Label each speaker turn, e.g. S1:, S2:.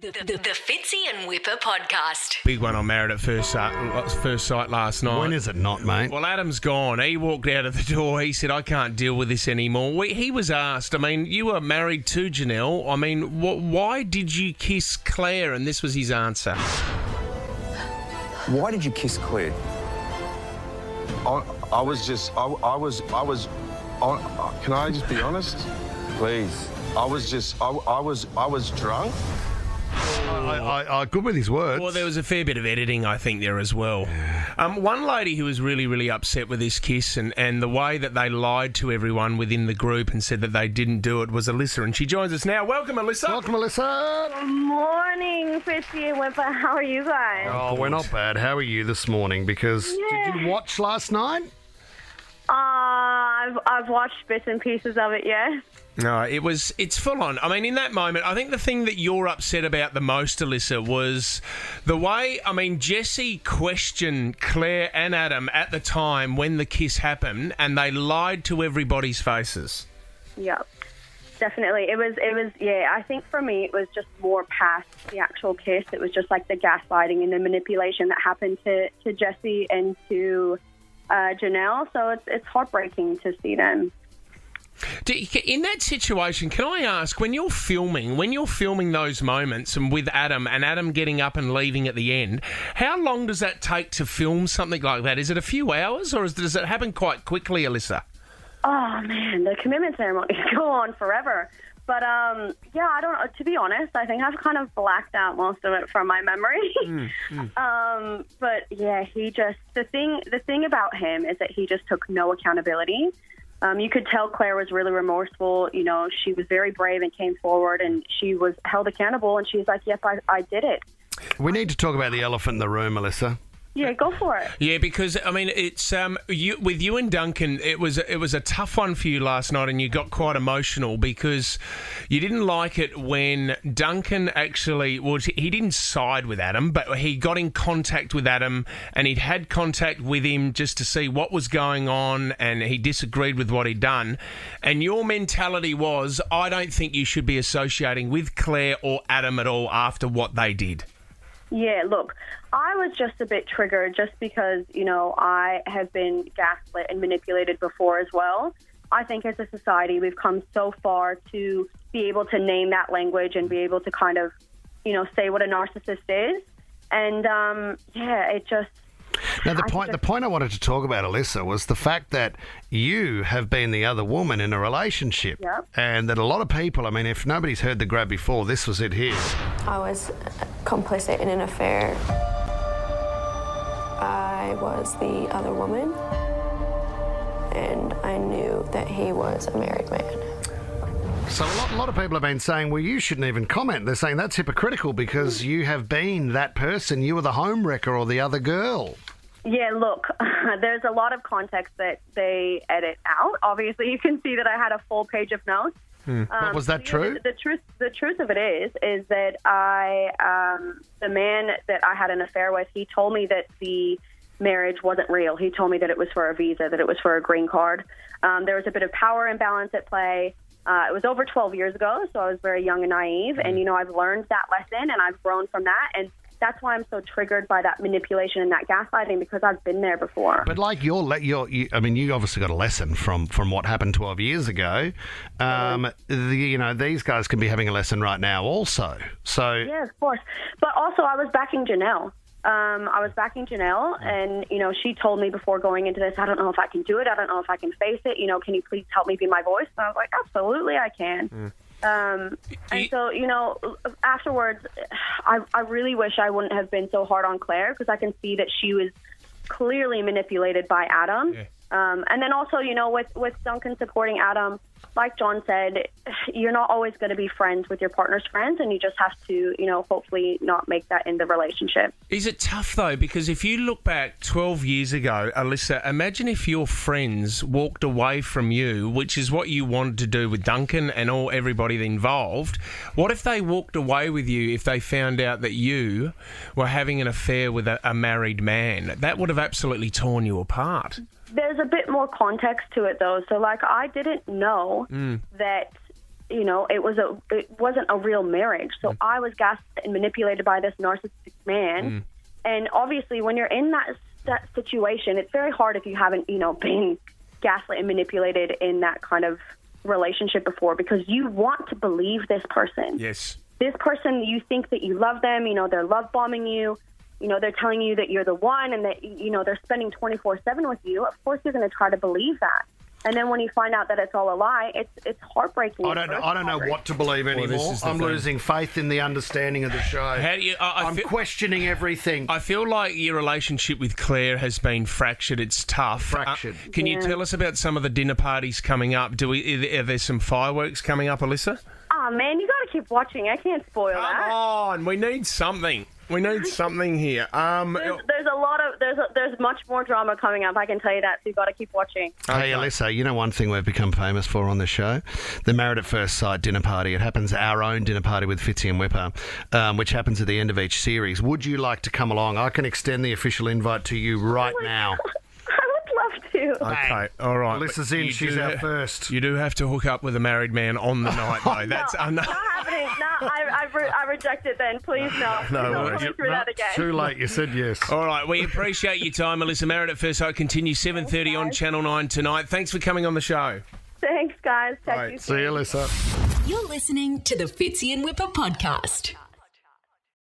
S1: The Fitzy and Wippa podcast.
S2: Big one on Married at First Sight last night.
S3: When is it not, mate?
S2: Well, Adam's gone. He walked out of the door. He said, I can't deal with this anymore. He was asked, you were married to Janelle. Why did you kiss Claire? And this was his answer.
S4: Why did you kiss Claire? I was. Can I just be honest, please? I was drunk.
S3: Good with his words.
S2: Well, there was a fair bit of editing, I think, there as well. One lady who was really, really upset with this kiss and the way that they lied to everyone within the group and said that they didn't do it was Alyssa, and she joins us now. Welcome, Alyssa.
S3: Welcome, Alyssa.
S5: Good morning, Fitzy and Wippa. How are you guys?
S3: Oh, we're not bad. How are you this morning? Because did you watch last night?
S5: I've watched bits and pieces of it, yes.
S2: No, it's full on. In that moment, I think the thing that you're upset about the most, Alyssa, was the way, Jesse questioned Claire and Adam at the time when the kiss happened, and they lied to everybody's faces.
S5: Yep, definitely. It was, I think for me it was just more past the actual kiss. It was just like the gaslighting and the manipulation that happened to Jesse and to Janelle, so it's heartbreaking to see them.
S2: In that situation, can I ask, when you're filming those moments and with Adam getting up and leaving at the end, how long does that take to film something like that? Is it a few hours or does it happen quite quickly, Alyssa?
S5: Oh, man, the commitment ceremonies go on forever. But, I don't know. To be honest, I think I've kind of blacked out most of it from my memory. But, yeah, the thing about him is that he just took no accountability. You could tell Claire was really remorseful. You know, she was very brave and came forward, and she was held accountable, and she's like, yep, I did it.
S3: We need to talk about the elephant in the room, Alyssa.
S5: Yeah, go for it.
S2: Yeah, because it's with you and Duncan, it was a tough one for you last night, and you got quite emotional because you didn't like it when Duncan he didn't side with Adam, but he got in contact with Adam, and he'd had contact with him just to see what was going on, and he disagreed with what he'd done, and your mentality was, I don't think you should be associating with Claire or Adam at all after what they did.
S5: Yeah, look, I was just a bit triggered just because, I have been gaslit and manipulated before as well. I think as a society we've come so far to be able to name that language and be able to kind of, say what a narcissist is. And, it just...
S3: Now, the point I wanted to talk about, Alyssa, was the fact that you have been the other woman in a relationship.
S5: Yep.
S3: And that a lot of people, if nobody's heard the grab before, this was it here.
S6: I was complicit in an affair. I was the other woman, and I knew that he was a married man.
S3: So a lot of people have been saying, well, you shouldn't even comment. They're saying that's hypocritical because you have been that person. You were the home wrecker or the other girl.
S5: Yeah, look, there's a lot of context that they edit out. Obviously, you can see that I had a full page of notes.
S3: But was that true?
S5: The truth of it is that the man that I had an affair with, he told me that the marriage wasn't real. He told me that it was for a visa, that it was for a green card. There was a bit of power imbalance at play. It was over 12 years ago, so I was very young and naive. And, I've learned that lesson, and I've grown from that. And that's why I'm so triggered by that manipulation and that gaslighting, because I've been there before. But
S3: like you obviously got a lesson from what happened 12 years ago. These guys can be having a lesson right now also. So
S5: yeah, of course. But also, I was backing Janelle. And, she told me before going into this, I don't know if I can do it. I don't know if I can face it. Can you please help me be my voice? And I was like, absolutely, I can. And so, afterwards, I really wish I wouldn't have been so hard on Claire, because I can see that she was clearly manipulated by Adam. Yeah. And then also, with Duncan supporting Adam, like John said, you're not always going to be friends with your partner's friends, and you just have to, hopefully not make that in the relationship.
S2: Is it tough, though? Because if you look back 12 years ago, Alyssa, imagine if your friends walked away from you, which is what you wanted to do with Duncan and everybody involved. What if they walked away with you if they found out that you were having an affair with a married man? That would have absolutely torn you apart.
S5: There's a bit more context to it, though. So, I didn't know that it wasn't a real marriage. So I was gaslit and manipulated by this narcissistic man. And obviously, when you're in that situation, it's very hard if you haven't, been gaslit and manipulated in that kind of relationship before, because you want to believe this person.
S2: Yes.
S5: This person, you think that you love them, they're love bombing you, they're telling you that you're the one and that, they're spending 24/7 with you. Of course, you're going to try to believe that. And then when you find out that it's all a lie, it's heartbreaking.
S3: I don't know what to believe anymore. I'm losing faith in the understanding of the show.
S2: How do you,
S3: I'm questioning everything.
S2: I feel like your relationship with Claire has been fractured. It's tough.
S3: Fractured.
S2: Can you tell us about some of the dinner parties coming up? Are there some fireworks coming up, Alyssa?
S5: Oh, man, you got to keep watching. I can't spoil that.
S2: Come on, we need something. We need something here.
S5: There's much more drama coming up. I can tell you that. So you got to keep watching.
S3: Hey, Alyssa, one thing we've become famous for on the show, the Married at First Sight dinner party. It happens, our own dinner party with Fitzy and Wippa, which happens at the end of each series. Would you like to come along? I can extend the official invite to you right now.
S2: Okay, all right.
S3: Alyssa's in. She's our first.
S2: You do have to hook up with a married man on the night, though. That's
S5: not happening. No, I reject it then. Please, no.
S3: No,
S5: put me through that again.
S3: Too late. You said yes.
S2: All right, we appreciate your time, Alyssa. Married at First Sight continues 7:30 on Channel 9 tonight. Thanks for coming on the show.
S5: Thanks, guys. Talk to you soon.
S3: See you, Alyssa.
S1: You're listening to the Fitzy and Wippa podcast.